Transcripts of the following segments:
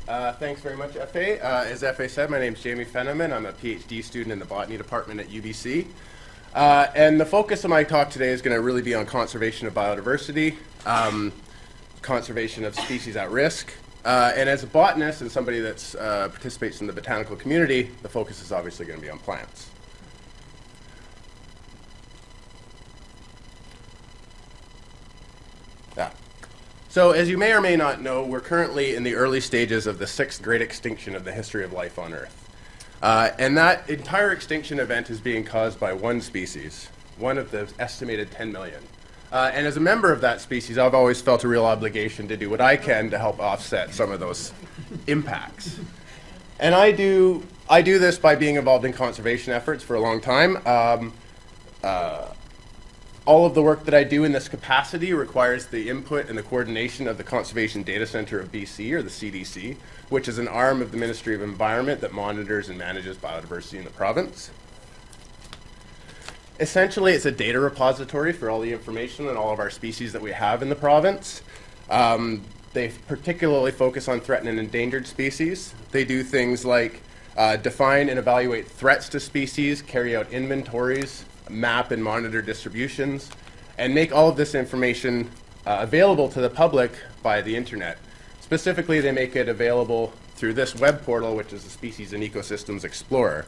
Thanks very much, F.A. As F.A. said, my name is Jamie Fenneman. I'm a PhD student in the botany department at UBC. And the focus of my talk today is going to really be on conservation of biodiversity, conservation of species at risk. And as a botanist and somebody that participates in the botanical community, the focus is obviously going to be on plants. So as you may or may not know, we're currently in the early stages of the 6th great extinction of the history of life on Earth. And that entire extinction event is being caused by one species, one of the estimated 10 million. And as a member of that species, I've always felt a real obligation to do what I can to help offset some of those impacts. And I do this by being involved in conservation efforts for a long time. All of the work that I do in this capacity requires the input and the coordination of the Conservation Data Center of BC, or the CDC, which is an arm of the Ministry of Environment that monitors and manages biodiversity in the province. Essentially, it's a data repository for all the information on all of our species that we have in the province. They particularly focus on threatened and endangered species. They do things like define and evaluate threats to species, carry out inventories, map and monitor distributions, and make all of this information available to the public via the internet. Specifically, they make it available through this web portal, which is the Species and Ecosystems Explorer.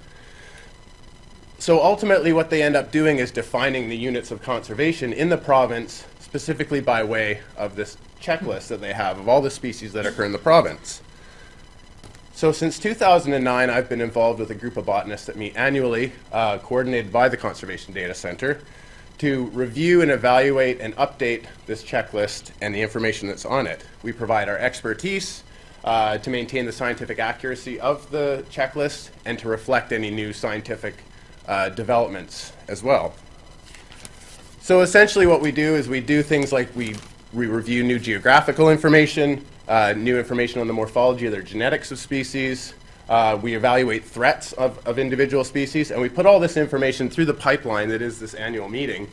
So ultimately, what they end up doing is defining the units of conservation in the province, specifically by way of this checklist that they have of all the species that occur in the province. So since 2009, I've been involved with a group of botanists that meet annually, coordinated by the Conservation Data Center, to review and evaluate and update this checklist and the information that's on it. We provide our expertise to maintain the scientific accuracy of the checklist and to reflect any new scientific developments as well. So essentially what we do is we do things like we review new geographical information, new information on the morphology or their genetics of species. We evaluate threats of individual species, and we put all this information through the pipeline that is this annual meeting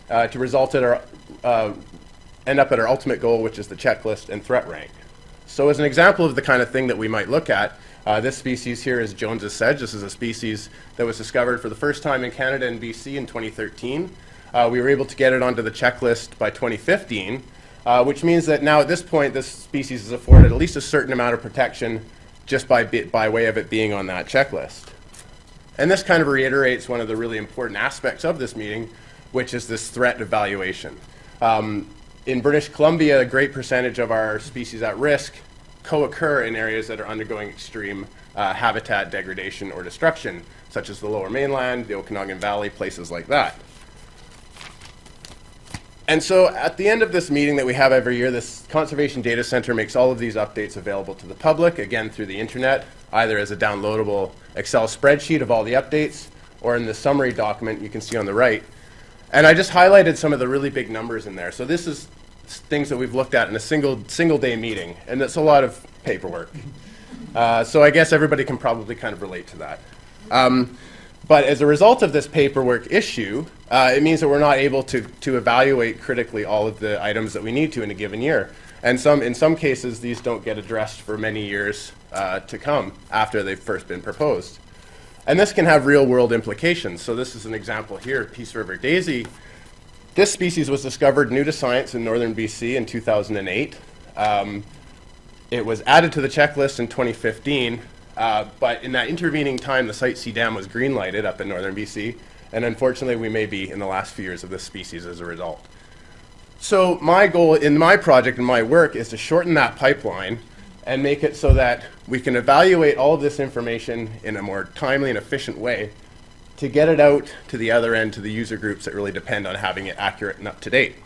to result at end up at our ultimate goal, which is the checklist and threat rank. So as an example of the kind of thing that we might look at, this species here is Jones's sedge. This is a species that was discovered for the first time in Canada and BC in 2013. We were able to get it onto the checklist by 2015. Which means that now at this point, this species is afforded at least a certain amount of protection just by way of it being on that checklist. And this kind of reiterates one of the really important aspects of this meeting, which is this threat evaluation. In British Columbia, a great percentage of our species at risk co-occur in areas that are undergoing extreme habitat degradation or destruction, such as the Lower Mainland, the Okanagan Valley, places like that. And so at the end of this meeting that we have every year, this Conservation Data Center makes all of these updates available to the public, again through the internet, either as a downloadable Excel spreadsheet of all the updates, or in the summary document you can see on the right. And I just highlighted some of the really big numbers in there. So this is things that we've looked at in a single day meeting, and it's a lot of paperwork. So I guess everybody can probably kind of relate to that. But as a result of this paperwork issue, it means that we're not able to evaluate critically all of the items that we need to in a given year. And in some cases, these don't get addressed for many years to come after they've first been proposed. And this can have real-world implications. So this is an example here, Peace River daisy. This species was discovered new to science in northern BC in 2008. It was added to the checklist in 2015. But in that intervening time, the Site C Dam was green-lighted up in northern BC, and unfortunately we may be in the last few years of this species as a result. So my goal in my project and my work is to shorten that pipeline and make it so that we can evaluate all of this information in a more timely and efficient way to get it out to the other end, to the user groups that really depend on having it accurate and up to date.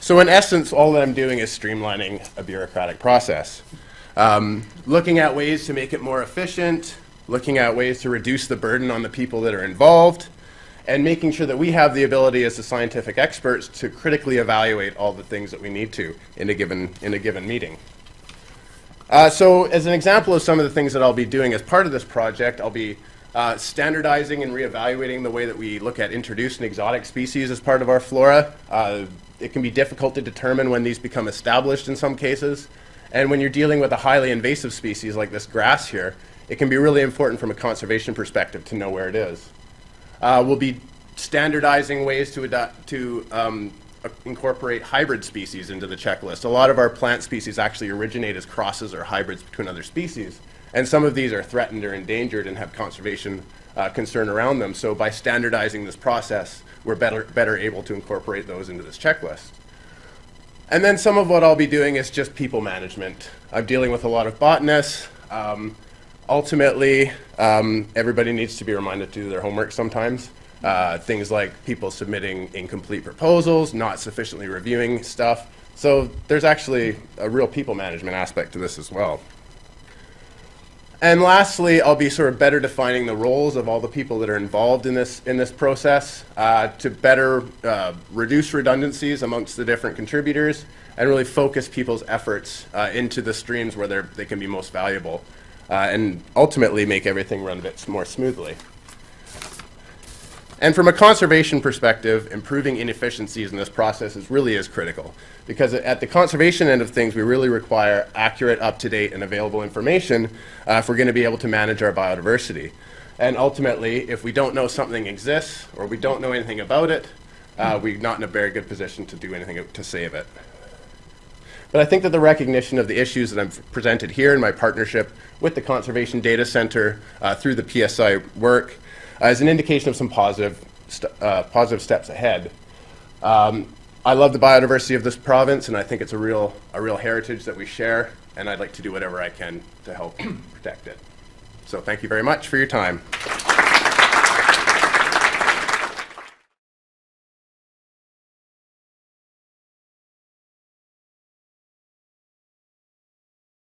So in essence, all that I'm doing is streamlining a bureaucratic process. Looking at ways to make it more efficient, looking at ways to reduce the burden on the people that are involved, and making sure that we have the ability as the scientific experts to critically evaluate all the things that we need to in a given meeting. So as an example of some of the things that I'll be doing as part of this project, I'll be Standardizing and reevaluating the way that we look at introduced and exotic species as part of our flora. It can be difficult to determine when these become established in some cases. And when you're dealing with a highly invasive species like this grass here, it can be really important from a conservation perspective to know where it is. We'll be standardizing ways to incorporate hybrid species into the checklist. A lot of our plant species actually originate as crosses or hybrids between other species. And some of these are threatened or endangered and have conservation concern around them. So by standardizing this process, we're better able to incorporate those into this checklist. And then some of what I'll be doing is just people management. I'm dealing with a lot of botanists. Ultimately, everybody needs to be reminded to do their homework sometimes. Things like people submitting incomplete proposals, not sufficiently reviewing stuff. So there's actually a real people management aspect to this as well. And lastly, I'll be sort of better defining the roles of all the people that are involved in this process to better reduce redundancies amongst the different contributors and really focus people's efforts into the streams where they can be most valuable and ultimately make everything run a bit more smoothly. And from a conservation perspective, improving inefficiencies in this process really is critical, because at the conservation end of things, we really require accurate, up-to-date, and available information if we're going to be able to manage our biodiversity. And ultimately, if we don't know something exists or we don't know anything about it, we're not in a very good position to do anything to save it. But I think that the recognition of the issues that I've presented here in my partnership with the Conservation Data Center through the PSI work is an indication of some positive steps ahead. I love the biodiversity of this province, and I think it's a real heritage that we share, and I'd like to do whatever I can to help protect it. So thank you very much for your time.